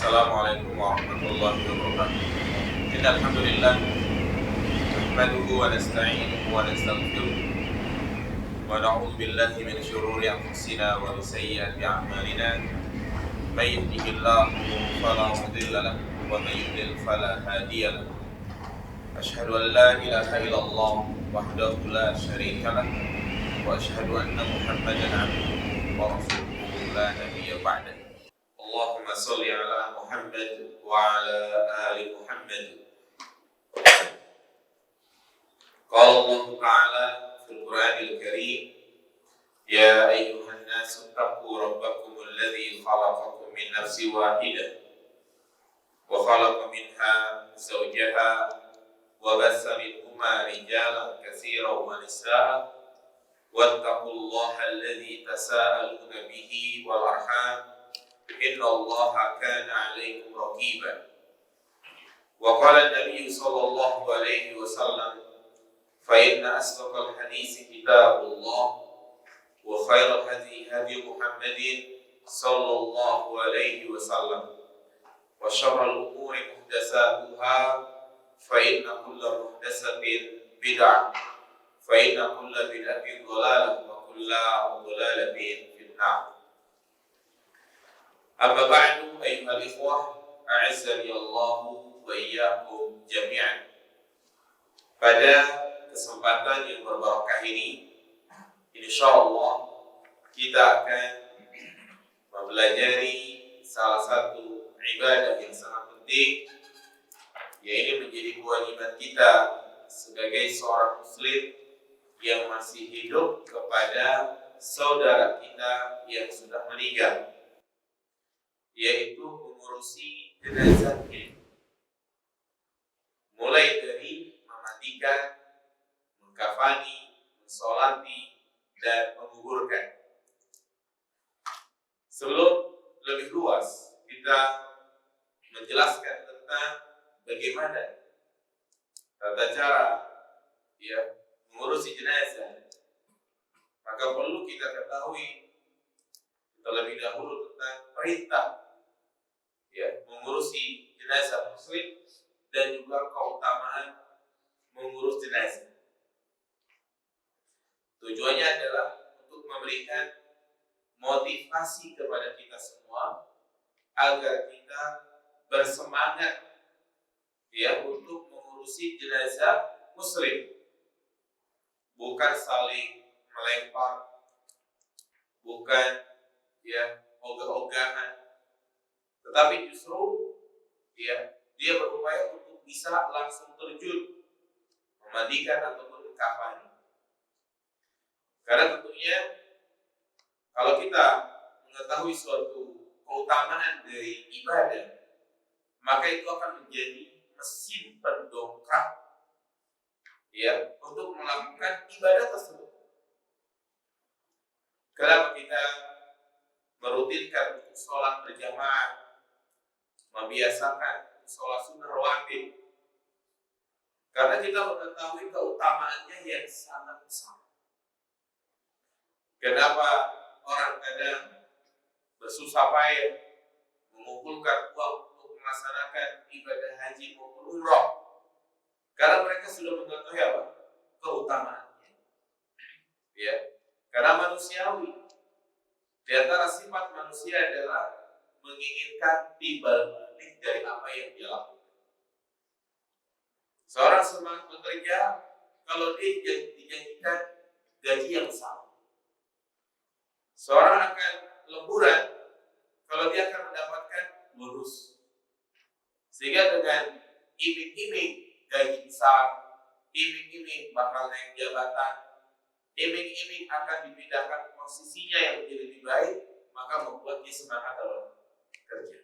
Assalamualaikum warahmatullahi wabarakatuh. Innal hamdalillah nahmaduhu wa nasta'inuhu wa nastaghfiruh wa na'udzu billahi min shururi anfusina wa min sayyiati a'malina. May yahdihillahu fala mudilla lahu wa may yudlil fala hadiya lahu. Asyhadu an la ilaha illallah wahdahu la syarika lahu wa asyhadu anna Muhammadan 'abduhu wa rasuluhu la nabiyya ba'dahu. Allahumma sholli ala Muhammad wa ala ali Muhammad. Qala Allah Ta'ala fil Qur'anil Karim, ya ayyuhan nasu taqu rabbakum alladhi khalaqakum min nafsin wahidah wa khalaqa minha zawjaha wa bassa minhuma rijalan katsiran wa nisaa'a wattaqullaha alladhi tasaaluna bihi wal arham innallaha kana 'alaikum raqiba. Wa qala an-nabiy sallallahu alaihi wasallam, fa inna asdaqal hadits kitabullah wa khairal hadi hadi Muhammadin sallallahu alaihi wasallam wa syarrul umuri muhdatsatuha fa inna kulla muhdatsatin bid'ah fa inna kulla bid'atin dhalalah wa kulla dhalalatin fin nar. Amma ba'du, ayyuhal ikhwah, a'azzani Allahu wa iyyakum jami'an. Pada kesempatan yang berbarakah ini, insyaallah kita akan mempelajari salah satu ibadah yang sangat penting, yaitu menjadi kewajiban kita sebagai seorang muslim yang masih hidup kepada saudara kita yang sudah meninggal, yaitu mengurusi jenazahnya, mulai dari memandikan, mengkafani, mensolati, dan menguburkan. Sebelum lebih luas kita menjelaskan tentang bagaimana tata cara mengurusi jenazah, maka perlu kita ketahui terlebih dahulu tentang perintah mengurusi jenazah muslim dan juga keutamaan mengurus jenazah. Tujuannya adalah untuk memberikan motivasi kepada kita semua agar kita bersemangat untuk mengurusi jenazah muslim, bukan saling melempar, bukan ogah-ogahan, tetapi justru dia berupaya untuk bisa langsung terjun memandikan ataupun mengkafani. Karena tentunya kalau kita mengetahui suatu keutamaan dari ibadah, maka itu akan menjadi mesin pendongkrak untuk melakukan ibadah tersebut. Kenapa kita merutinkan untuk sholat berjamaah, membiasakan sholat sunnah rawatib? Karena kita mengetahui keutamaannya yang sangat besar. Kenapa orang kadang bersusah payah mengumpulkan uang untuk melaksanakan ibadah haji maupun umrah? Karena mereka sudah mengetahui apa? Keutamaannya. Karena manusiawi. Di antara sifat manusia adalah menginginkan timbal balik dari apa yang dia lakukan. Seorang semangat bekerja kalau dia dijanjikan gaji yang sama. Seorang akan liburan kalau dia akan mendapatkan bonus. Sehingga dengan iming-iming gaji besar, iming-iming bakal naik jabatan, iming-iming akan dipindahkan posisinya yang menjadi lebih baik, maka membuat dia semangat dalam kerja.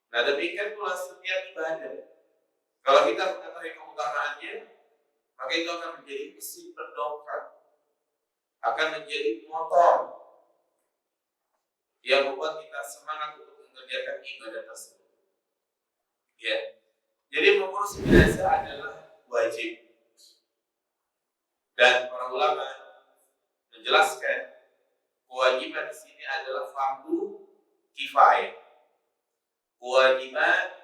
Nah, demikian pula setiap ibadah. Kalau kita mengetahui keutamaannya, maka itu akan menjadi mesin pendongkrak, akan menjadi motor yang membuat kita semangat untuk mengerjakan ibadah tersebut. Jadi mengurus jenazah adalah wajib. Dan para ulama menjelaskan kewajiban di sini adalah fardu kifayah. kewajiban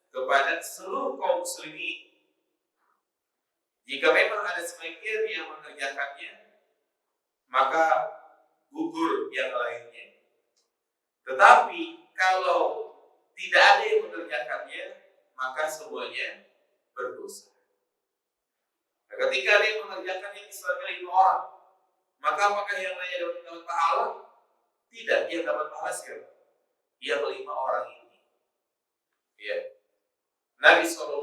kepada seluruh kaum muslimin. Jika memang ada sebagian yang mengerjakannya, maka gugur yang lainnya. Tetapi kalau tidak ada yang mengerjakannya, maka semuanya berdosa. Nah, ketika ada yang mengerjakannya misalnya 5 orang, maka apakah yang lainnya dapat pahala? Tidak, yang dapat pahala siapa? Yang 5 orang ini. Ya. Nabi SAW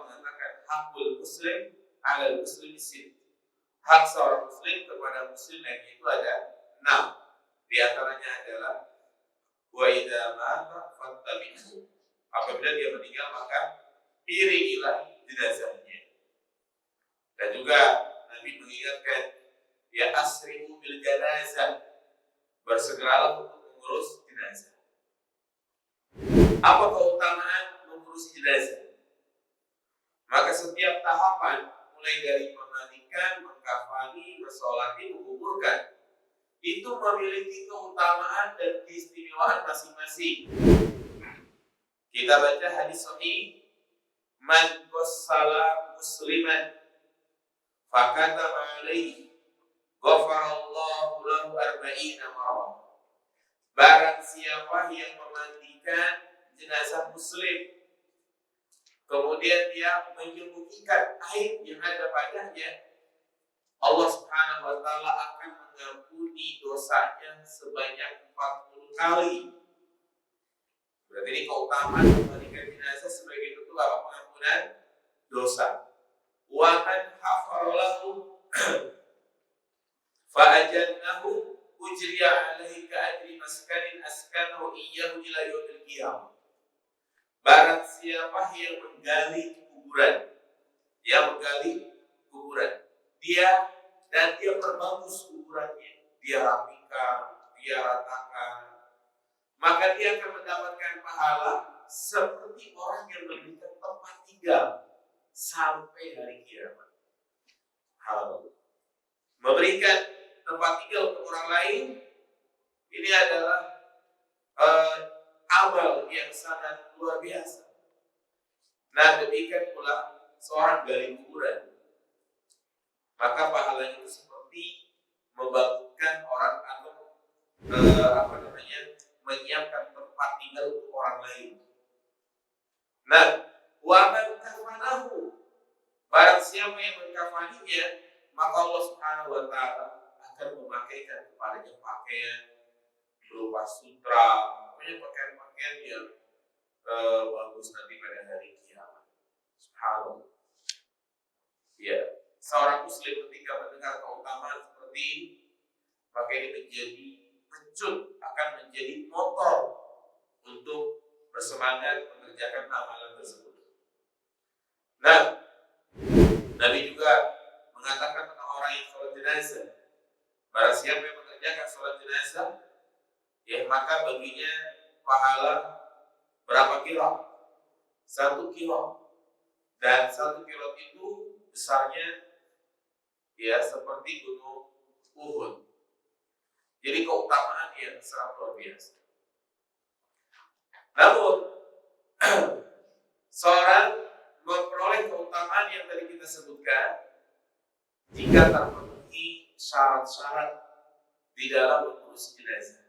mengatakan hakul muslim ala muslim sin. Hak seorang muslim kepada muslim lainnya itu ada 6. Di antaranya adalah wa idza mata fattabi'u. Apabila dia meninggal maka iringilah jenazahnya. Dan juga Nabi mengingatkan ya asri'u bil janazah. Bersegeralah untuk mengurus jenazah. Apa keutamaan mengurus jenazah? Maka setiap tahapan mulai dari memandikan, mengkafani, mensolati, menguburkan itu memiliki keutamaan dan keistimewaan masing-masing. Kita baca hadis sahih, man qassala musliman fakataba alaihi ghafarallahu lahu 40 marrah. Barang siapa yang memandikan jenazah muslim, kemudian dia menyembunyikan aib yang ada padanya, Allah Subhanahu wa taala akan mengampuni dosanya sebanyak 40 kali. Berarti ini keutamaan memandikan jenazah sebagai bentuk pengampunan dosa. Wa man hafarolahu fa ajannahu ujriya alaihi ka ajri maskanin askanahu iyyahu ila yaumil qiyamah. Barang siapa yang menggali kuburan, dia perbagus kuburannya, dia rapikan, dia ratakan, maka dia akan mendapatkan pahala seperti orang yang memberikan tempat tinggal sampai hari kiamat. Memberikan tempat tinggal untuk orang lain ini adalah amal yang sangat luar biasa. Nah, demikian pula seorang gali kuburan, maka pahalanya itu seperti membangunkan orang atau menyiapkan tempat tinggal untuk orang lain. Nah, wa man kafanahu, barang siapa yang mengkafaninya, maka Allah Subhanahu wa taala akan memakaikan kepadanya pakaian berupa sutra, pakaian yang bagus nanti pada hari kiamat. Subhanallah. Ya, seorang muslim ketika mendengar keutamaan seperti ini, maka ini menjadi pencut, akan menjadi motor untuk bersemangat mengerjakan amalan tersebut. Nah, Nabi juga mengatakan tentang orang yang sholat jenazah, barang siapa yang mengerjakan sholat jenazah, ya maka baginya pahala berapa kilo? 1 kilo. Dan 1 kilo itu besarnya ya seperti gunung Uhud. Jadi keutamaan yang sangat luar biasa. Namun seorang memperoleh keutamaan yang tadi kita sebutkan jika terpenuhi syarat-syarat di dalam mengurus jenazah.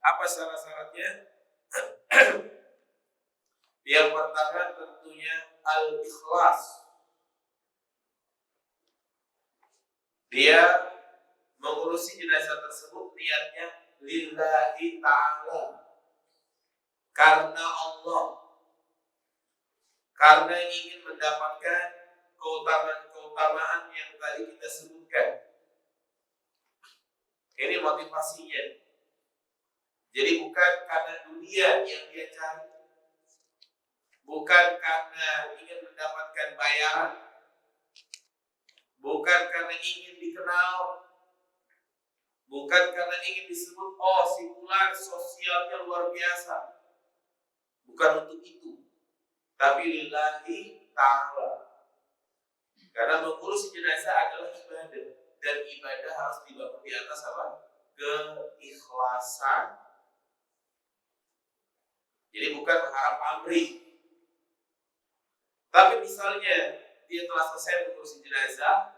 Apa syarat-syaratnya? Yang pertama tentunya al-ikhlas. Dia mengurusi jenazah tersebut niatnya lillahi ta'ala, karena Allah, karena ingin mendapatkan keutamaan yang tadi kita sebutkan. Ini motivasinya. Jadi bukan karena dunia yang dia cari, bukan karena ingin mendapatkan bayaran, bukan karena ingin dikenal, bukan karena ingin disebut si fulan sosialnya luar biasa. Bukan untuk itu, tapi lillahi ta'ala. Karena mengurus jenazah adalah ibadah, dan ibadah harus dibangun di atas apa? Keikhlasan. Jadi bukan berharap pamrih. Tapi misalnya dia telah selesai mengurusi jenazah,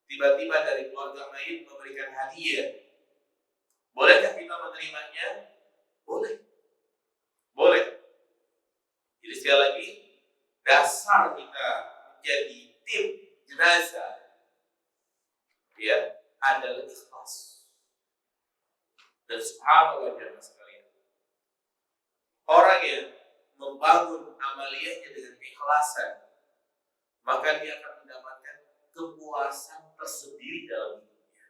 tiba-tiba dari keluarga mayit memberikan hadiah. Bolehkah kita menerimanya? Boleh. Boleh. Jadi sekali lagi, dasar kita menjadi tim jenazah ya adalah ikhlas. Dan subhanallah jemaah sekalian, orang yang membangun amaliyahnya dengan keikhlasan, maka dia akan mendapatkan kepuasan tersendiri dalam hidupnya.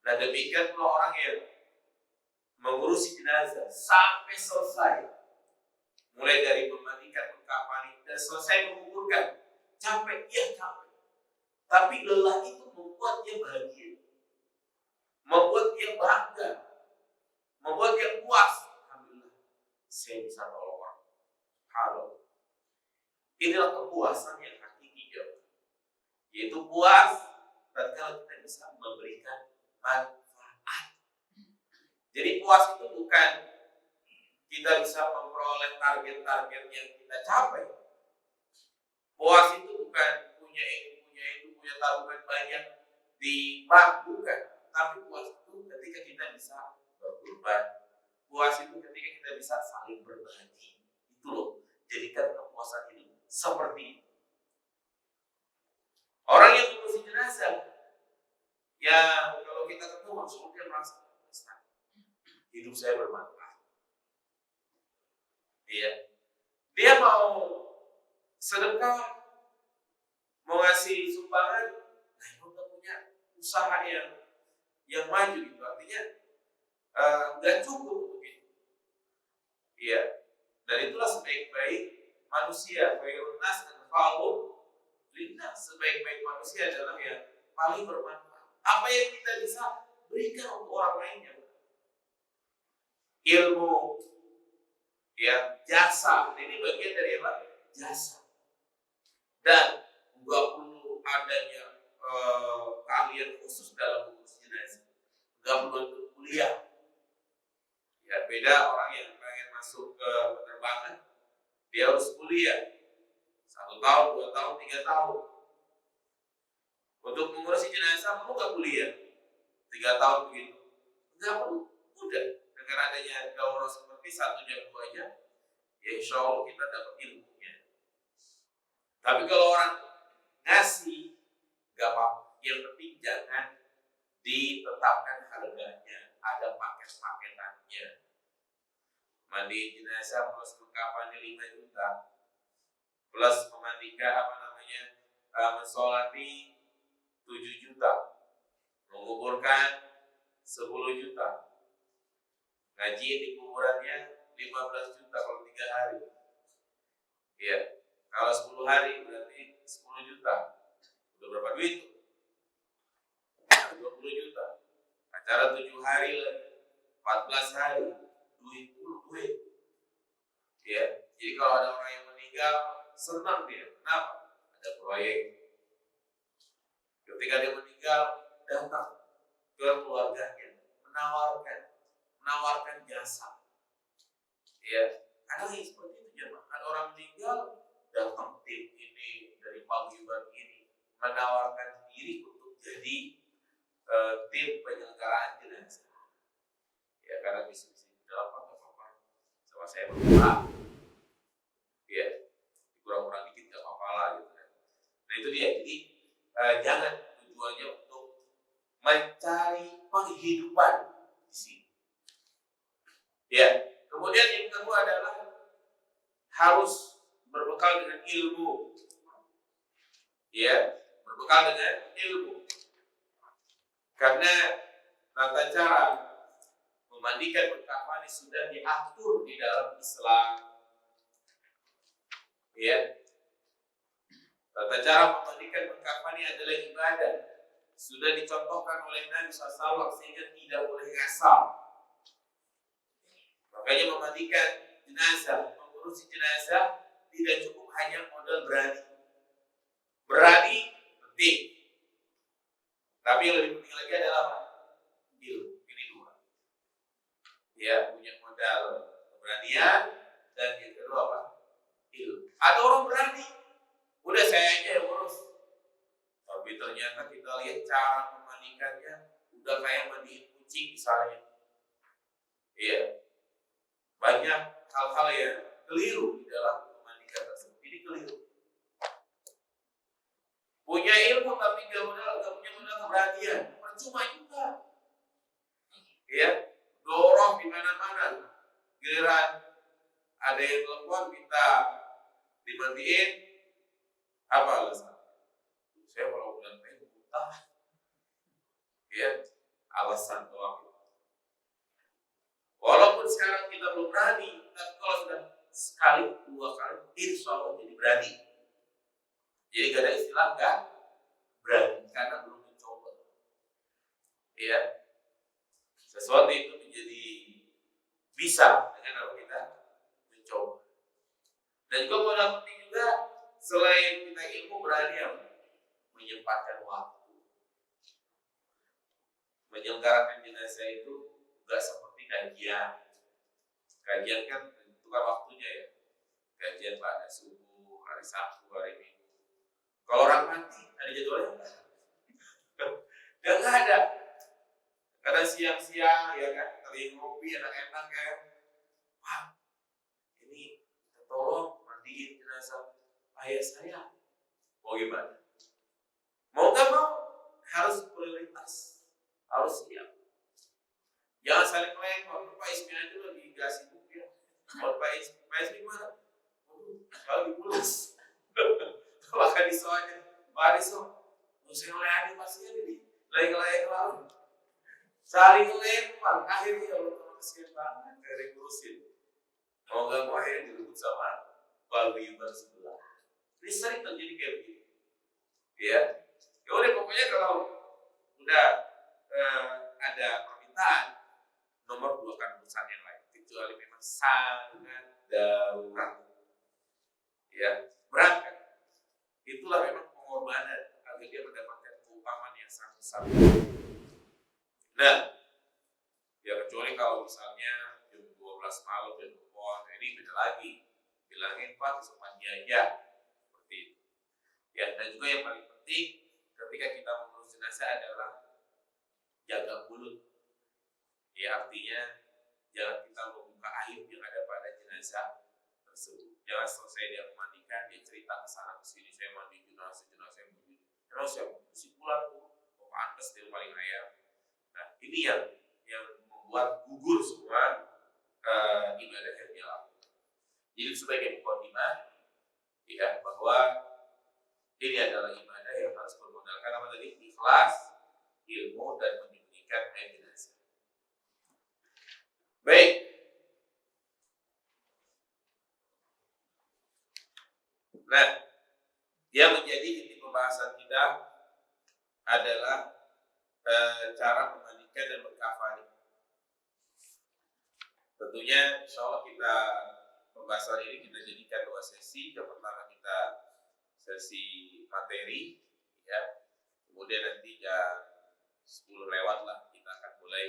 Nah demikian pula orang yang mengurusi jenazah sampai selesai, mulai dari memandikan, mengkafani, dan selesai menguburkan. Capek, ya capek. Tapi lelah itu membuat dia bahagia, membuat dia bangga, membuat dia puas. Alhamdulillah, saya bisa tolong orang. Halo. Inilah kepuasan yang hakiki, yaitu puas tatkala kita bisa memberikan manfaat. Jadi puas itu bukan kita bisa memperoleh target-target yang kita capai. Puas itu bukan punya tabungan banyak di bank, bukan. Tapi puas itu ketika kita bisa berkorban. Puas itu ketika kita bisa saling berbagi. Itu loh, jadikan kepuasan ini seperti itu. Orang yang mengurusi jenazah, ya kalau kita ketemu langsung dia merasa hidup saya bermanfaat. Dia mau sedekah, mau ngasih sumbangan, nah itu udah punya usaha yang maju gitu. Artinya nggak cukup begitu. Dan itulah sebaik-baik manusia. Khairun nas anfa'uhum linnas. Sebaik-baik manusia adalah yang paling bermanfaat. Apa yang kita bisa berikan untuk orang lainnya? Ilmu, jasa. Ini bagian dari apa? Jasa. Dan nggak perlu adanya keahlian khusus dalam mengurus jenazah. Nggak perlu untuk kuliah. Ya beda orang yang pengen masuk ke penerbangan, dia harus kuliah 1 tahun, 2 tahun, 3 tahun. Untuk mengurusi jenazah perlu nggak kuliah 3 tahun begitu? Nggak perlu. Udah dengan adanya daurah seperti 1 jam 2 jam, ya insya Allah kita dapat ilmunya. Tapi kalau orang ngasih, gak apa-apa. Yang penting jangan ditetapkan harganya, ada paket-paketannya. Mandi jenazah plus mengkafani 5 juta, plus memandikan mensolati 7 juta, menguburkan 10 juta, ngaji di kuburannya 15 juta kalau 3 hari. Kalau 10 hari berarti 10 juta. Udah berapa duit? 20 juta. Acara 7 hari lagi, 14 hari, duit. Jadi kalau ada orang yang meninggal, senang dia. Kenapa? Ada proyek. Ketika dia meninggal, datang ke keluarganya, menawarkan jasa. Ada yang seperti itu ya, ada orang meninggal, datang tim ini dari paguyuban ini menawarkan diri untuk jadi tim penyelenggaraan jenazah. Karena misi-misi dalam apa-apa sama saya berkurang. Kurang-kurang dikit gak apa-apa lah gitu kan. Nah itu dia. Jadi jangan tujuannya untuk mencari penghidupan di sini. Kemudian yang kedua adalah harus berbekal dengan ilmu. Berbekal dengan ilmu. Karena tata cara memandikan, mengkafani sudah diatur di dalam Islam. Tata cara memandikan, mengkafani adalah ibadah. Sudah dicontohkan oleh Nabi SAW sehingga tidak boleh ngasal. Makanya memandikan jenazah, mengurusi jenazah tidak cukup hanya modal berani. Berani penting, tapi yang lebih penting lagi adalah apa? Ilmu. Ini 2. Punya modal keberanian, dan yang kedua apa? Ilmu. Ada orang berani, udah saya aja yang urus. Tapi ternyata kita lihat cara memandikannya udah kayak mandiin kucing misalnya. Iya. Banyak hal-hal yang keliru di dalam memandikan tersebut. Ini keliru. Punya ilmu tapi gak punya modal keberanian, percuma juga. Ya, dorong di mana-mana. Giliran ada yang telepon minta dimandiin, apa alasan? Saya kalau bulan Mei buta. Ya, alasan doang. Walaupun sekarang kita belum berani, tapi kalau sudah sekali, dua kali, insya Allah jadi berani. Jadi gak ada istilah gak berani karena belum mencoba. Ya, sesuatu itu menjadi bisa dengan apa kita mencoba. Dan juga modal penting juga selain kita ilmu berani menyempatkan waktu. Menyelenggarakan jenazah itu gak seperti kajian. Kajian kan tentukan waktunya ya. Kajian pada subuh, hari Sabtu, hari Minggu. Kalau orang mati, ada jadwalnya enggak? Ya enggak ada. Kadang siang-siang ya kan, kali ngopi enak-enak ya. Wah, ini tolong mandiin jenazah ayah saya. Mau gimana? Mau gak mau, harus prioritas. Harus siap. Jangan saling melempar. Pak Ismi aja lagi gak sibuk ya. Kalau Pak Ismi mana? Kalau dipulas. Bahkan di soalnya, Pak Ariso, musik melayani pasien ini, lagi lalu. Saling lempar, akhirnya ya Allah kasihan banget, dari ngurusin. Mau gak mau akhirnya direbut sama paguyuban sebelah. Ini sering terjadi kayak begini. Ya, ya udah pokoknya kalau udah ada permintaan, nomor 2 kan urusan yang lain, kecuali memang sangat darurat. Ya, berangkat. Itulah memang pengorbanan agar dia mendapatkan keutamaan yang sangat besar. Nah, ya kecuali kalau misalnya jam 12 malam dan ini beda lagi. Bilangin Pak sempat aja seperti itu. Ya, dan juga yang paling penting ketika kita mengurus jenazah adalah jaga mulut. Ya, artinya jangan kita membuka aib yang ada pada jenazah tersebut. Jangan selesai dia memandikan, dia cerita ke sana ke sini, saya mandi jenazah yang begini. Terus ya kesimpulan mau pantas dia paling ayam. Nah, ini yang membuat gugur semua ibadah yang dia lakukan. Jadi sebagai mukadimah ya bahwa ini adalah ibadah yang harus bermodalkan apa tadi? Ikhlas, ilmu dan menyembunyikan aib jenazah. Baik. Nah, yang menjadi inti pembahasan kita adalah cara memandikan dan mengkafani. Tentunya insya Allah kita pembahasan ini kita jadikan 2 sesi. Yang pertama kita sesi materi ya. Kemudian nanti jam 10 lewat lah kita akan mulai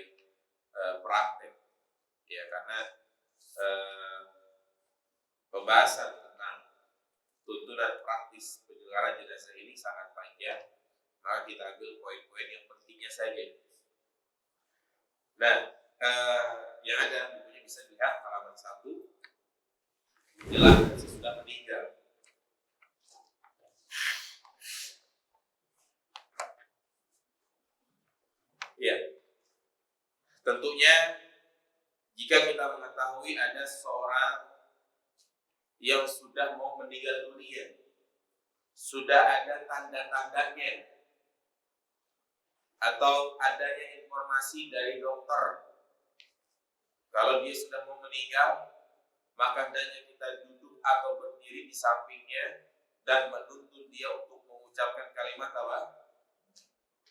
praktek ya, karena pembahasan tentang tuntunan praktis penyelenggaraan jenazah ini sangat panjang. Maka kita ambil poin-poin yang pentingnya saja. Nah, yang ada bukunya bisa dilihat halaman 1. Menjelaskan sesudah meninggal. Ya, tentunya jika kita mengetahui ada seorang yang sudah mau meninggal dunia, sudah ada tanda-tandanya, atau adanya informasi dari dokter kalau dia sudah mau meninggal, maka hendaknya kita duduk atau berdiri di sampingnya dan menuntun dia untuk mengucapkan kalimat apa?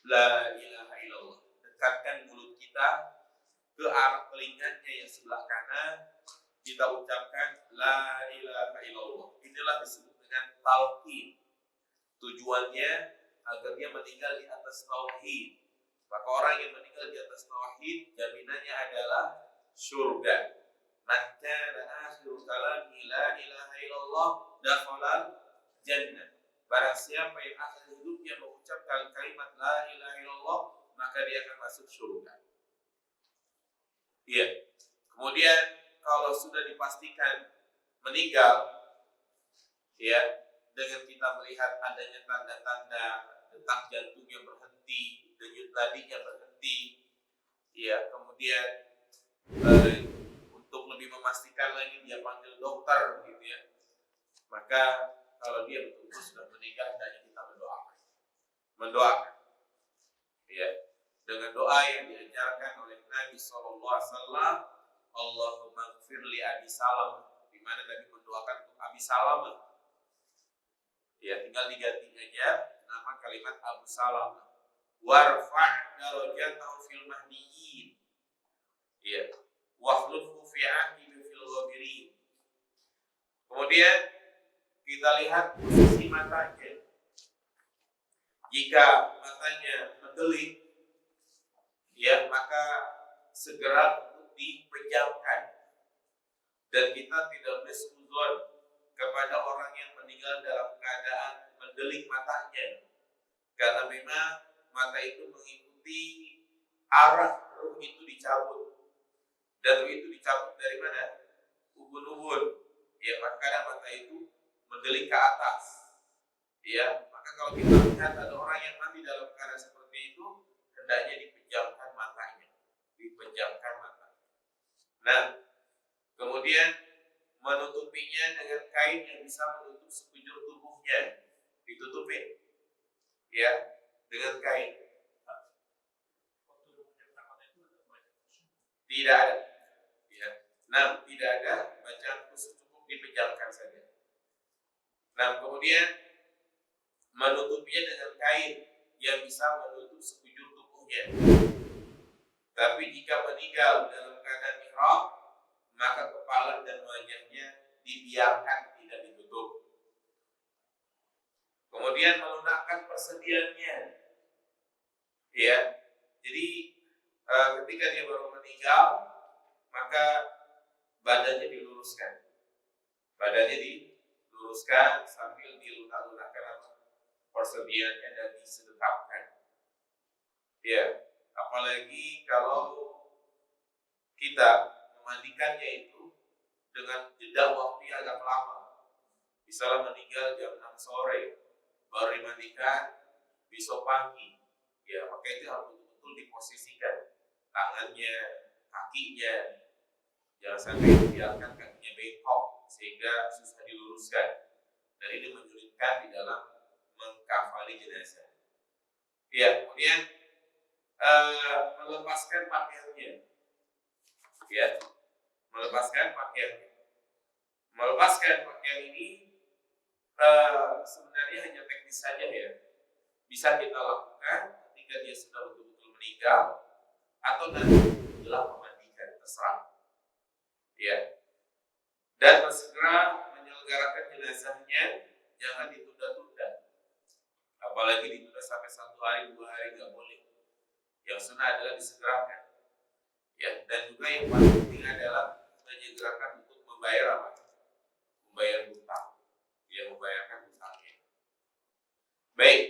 La ilaha illallah. Dekatkan mulut kita ke arah telinganya yang sebelah kanan, kita ucapkan la ilaha illallah. Inilah disebut dengan talqin. Tujuannya agar dia meninggal di atas tauhid. Maka orang yang meninggal di atas tauhid jaminannya adalah surga. Man kana akhiru kalami la ilaha illallah dakhala jannah. Barang siapa yang akhir hidupnya mengucapkan kalimat la ilaha illallah, maka dia akan masuk surga. Iya. Kemudian kalau sudah dipastikan meninggal, ya, dengan kita melihat adanya tanda-tanda detak jantungnya berhenti, denyut nadinya berhenti, ya, kemudian untuk lebih memastikan lagi dia panggil dokter, gitu ya. Maka kalau dia betul-betul sudah meninggal, hendaknya kita mendoakan, ya, dengan doa yang diajarkan oleh Nabi SAW. Allahumma ighfir li Abi Salamah, di mana Nabi mendoakan untuk Abi Salamah. Ya, tinggal diganti aja nama kalimat Abu Salamah. Warfa' darajatahu fil mahdiyyin. Ya, wakhlufhu fi 'aqibi fil ghabirin. Kemudian kita lihat posisi matanya. Jika matanya mendelik, ya, maka segera untuk dipejamkan. Dan kita tidak boleh suzon kepada orang yang meninggal dalam keadaan mendelik matanya, karena memang mata itu mengikuti arah ruh itu dicabut, dan ruh itu dicabut dari mana? Ubun-ubun. Ya, maka mata itu mendelik ke atas. Ya, maka kalau kita lihat ada orang yang mati dalam keadaan seperti itu, hendaknya dipejamkan matanya, Nah, kemudian menutupinya dengan kain yang bisa menutup sekujur tubuhnya, ditutupin, ya, dengan kain. Tidak ada, ya. Nah, tidak ada bacaan khusus, cukup dipejamkan saja. Nah, kemudian menutupinya dengan kain yang bisa menutup sekujur tubuhnya. Tapi jika meninggal dalam keadaan ihram, maka kepala dan wajahnya dibiarkan, tidak ditutup. Kemudian melunakkan persediaannya, ya. Jadi ketika dia baru meninggal, maka badannya diluruskan, sambil dilunak-lunakkan persediaannya dan disedekapkan. Ya, apalagi kalau kita memandikannya itu dengan jeda waktu yang agak lama. Misalnya meninggal jam 6 sore, baru dimandikan besok pagi. Ya, maka itu harus betul-betul diposisikan tangannya, kakinya. Jangan sampai dibiarkan kakinya bengkok sehingga susah diluruskan. Dan ini menyulitkan di dalam mengkafani jenazah. Ya, kemudian melepaskan pakaiannya. Ya, melepaskan pakaian ini sebenarnya hanya teknis saja, ya. Bisa kita lakukan ketika dia sudah betul-betul meninggal atau nanti setelah memandikan, terserah. Ya. Dan segera menyelenggarakan jenazahnya, jangan ditunda-tunda. Apalagi ditunda sampai 1 hari, 2 hari, nggak boleh. Yang sunnah adalah disegerakan. Ya, dan juga yang paling penting adalah menyegerakan untuk membayar apa? Membayar hutang. Ya, membayarkan hutangnya. Baik.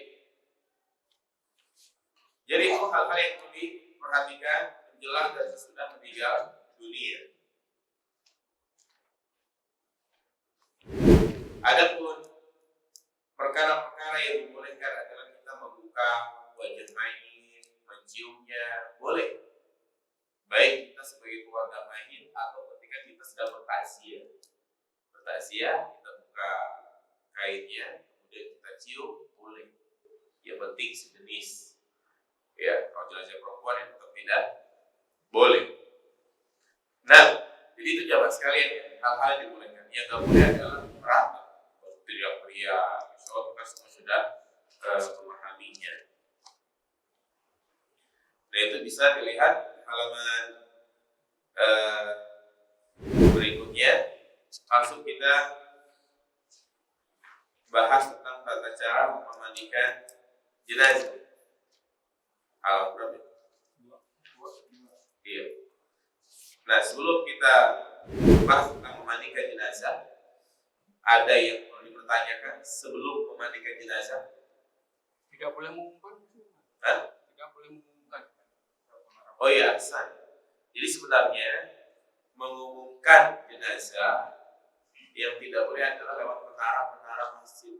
Jadi itu hal-hal yang perlu diperhatikan menjelang dan sesudah meninggal dunia. Adapun perkara-perkara yang dibolehkan adalah kita membuka wajah mayit, menciumnya, boleh. Baik kita sebagai keluarga mayit atau ketika kita sedang bertakziah. Kita buka kainnya, kemudian kita cium, boleh. Yang penting sejenis. Ya, kalau jenazah perempuan yang tetap tidak boleh. Nah, jadi itu jamaah sekalian, hal-hal yang dibolehkan. Yang nggak boleh adalah berantem, teriak-teriak. Insyaallah kita semua sudah memahaminya. Nah, itu bisa dilihat halaman berikutnya. Langsung kita bahas tentang tata cara memandikan jenazah. Halaman berapa? Iya. Nah, sebelum kita bahas tentang memandikan jenazah. Ada yang perlu dipertanyakan sebelum memandikan jenazah? Tidak boleh mengumumkan. Tidak boleh mengumumkan. Oh iya, Ahsan. Jadi sebenarnya mengumumkan jenazah yang tidak boleh adalah lewat menara-menara masjid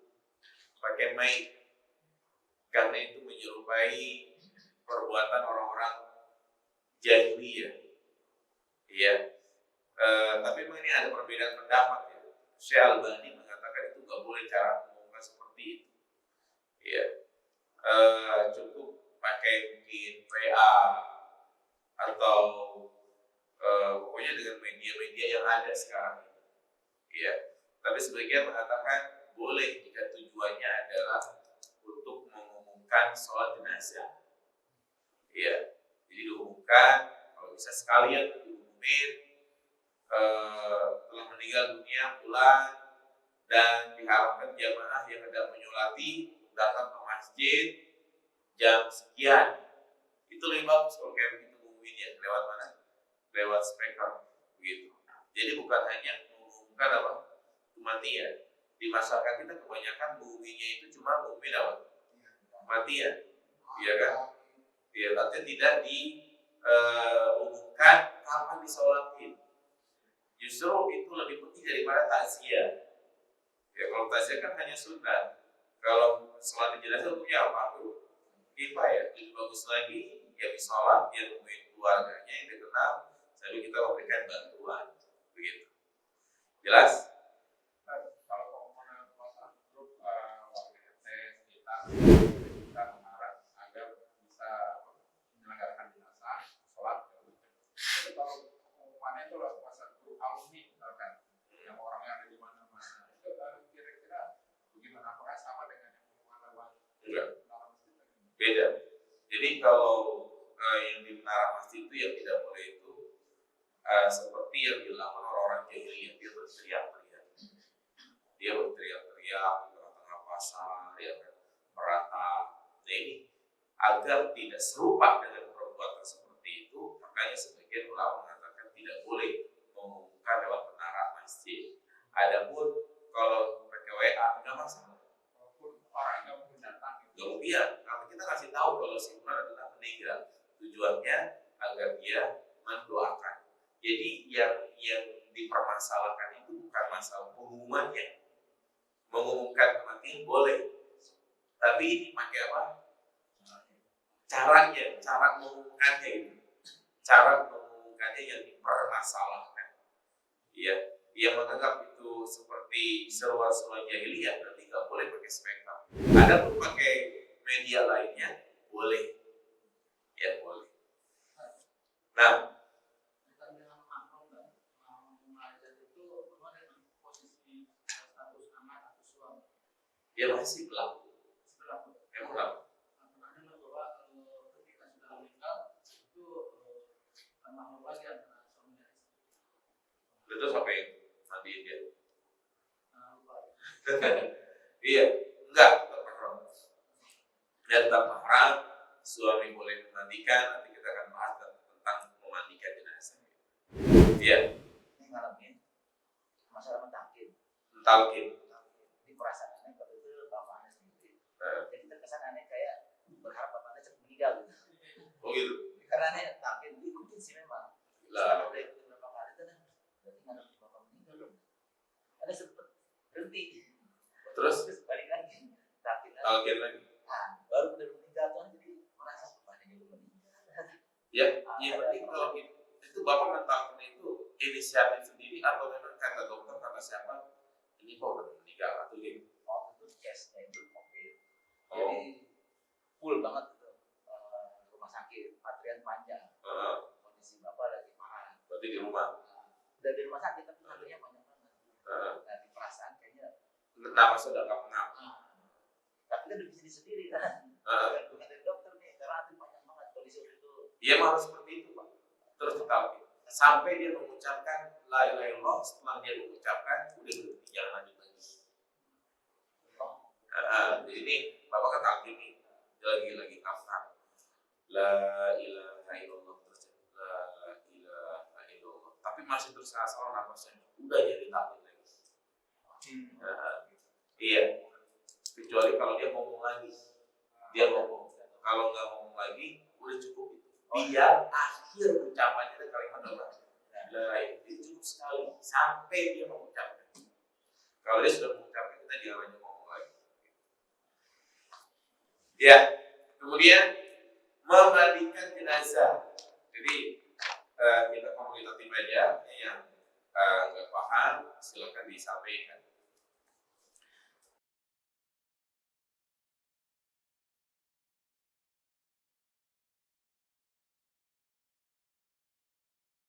pakai mic, karena itu menyerupai perbuatan orang-orang jahiliyah. Iya. Tapi memang ini ada perbedaan pendapat ya. Syekh Albani mengatakan itu nggak boleh cara mengumumkan seperti itu. Iya. Cukup pakai mungkin WA atau pokoknya dengan media-media yang ada sekarang. Iya. Tapi sebagian mengatakan boleh jika tujuannya adalah untuk mengumumkan sholat jenazah. Iya. Jadi diumumkan, kalau bisa sekalian diumumin telah meninggal dunia pulang, dan diharapkan jamaah yang hendak menyolati datang ke masjid jam sekian. Itu lebih bagus kalau kayak begitu ngumuminnya. Lewat mana? Lewat speaker begitu. Jadi bukan hanya mengumumkan apa? Kematian. Di masyarakat kita kebanyakan menguminya itu cuma mengumin apa? Kematian. Iya kan? Ya, artinya tidak diumumkan kapan disolatin. Justru itu lebih penting daripada takziah. Ya, kalau takziah kan hanya sunnah. Kalau sholat jenazah punya apa tuh? Kifayah. Lebih bagus lagi ya sholat, dia nemuin keluarganya yang dikenal, sambil kita memberikan bantuan. Begitu. Jelas? Kalau puasa grup warga RT kita mengharap agar bisa menyelenggarakan jenazah, sholat. Tapi kalau pengumumannya itu lewat WhatsApp grup alumni misalkan, yang orangnya ada di mana-mana, itu kira-kira bagaimana? Apakah sama dengan yang pengumuman lewat? Enggak. Beda. Jadi kalau yang di menara masjid itu yang tidak boleh itu seperti yang dilakukan orang-orang jahiliyah, dia berteriak-teriak di tengah-tengah pasar, ya kan, meratap. Nah ini agar tidak serupa dengan perbuatan seperti itu, makanya sebagian ulama mengatakan tidak boleh mengumumkan lewat menara masjid. Adapun kalau pakai WA nggak masalah. Walaupun orang nggak mungkin datang. Iya, karena kita kasih tahu kalau si Umar adalah meninggal, tujuannya agar dia mendoakan. Jadi yang dipermasalahkan itu bukan masalah pengumumannya. Mengumumkan kematian boleh, tapi ini pakai apa? Caranya, cara mengumumkannya itu, cara mengumumkannya yang dipermasalahkan. Iya, yang menganggap itu seperti seruan-seruan jahiliyah berarti nggak boleh pakai speaker. Ada pun pakai media lainnya boleh, ya boleh. Nah, dia masih berlaku. Yang berlaku. Ketika sudah meninggal itu makhluk lagi antara suaminya istri. Itu sampai mandiin dia. Iya, enggak tetap mahram. Dan tetap mahram, suami boleh memandikan. Nanti kita akan bahas tentang memandikan jenazah. Iya. Ini ngalamin masalah mentalkin. Di perasaannya waktu itu bapaknya sendiri. Jadi terkesan aneh kayak berharap bapaknya cepat meninggal gitu. Oh gitu. Karena aneh talkin diikutin sih memang. Lah. Udah ikutin berapa kali tuh dah. Berarti nggak bapak meninggal. Ada sempet berhenti. Terus balik lagi. talkin lagi. Nah, baru udah meninggal tuh jadi merasa bapaknya juga meninggal. Ya, yang penting kalau itu bapak mentalkan itu inisiatif sendiri atau memang kata dokter kata siapa ini kok udah meninggal atau gitu. Oh itu case-nya itu COVID. Jadi full banget itu rumah sakit, antrian panjang. Kondisi bapak lagi parah. Berarti di rumah. Udah di rumah sakit tapi antrinya panjang banget. Nah di perasaan kayaknya. Kenapa sudah nggak pengap? Tapi kan udah bisa sendiri kan. Bukan dari dokter nih, karena antri panjang banget kondisi itu. Iya memang harus seperti itu pak. Terus ditalkin sampai dia mengucapkan la ilaha illallah. Setelah dia mengucapkan udah berhenti, jangan lanjut lagi. Jadi ini bapak kan talkin nih lagi kafar la ilaha illallah terus la ilaha illallah, tapi masih terasa nafasnya, udah jadi takut lagi. Iya, kecuali kalau dia ngomong lagi, dia ngomong. Kalau nggak ngomong lagi, udah cukup itu. Biar akhir ucapannya itu kalimat apa? Itu cukup sekali sampai dia mengucapkan. Kalau dia sudah mengucapkan, kita jangan hanya ngomong lagi. Ya, kemudian memandikan jenazah. Jadi kita komunikatif aja yang nggak paham, silakan disampaikan.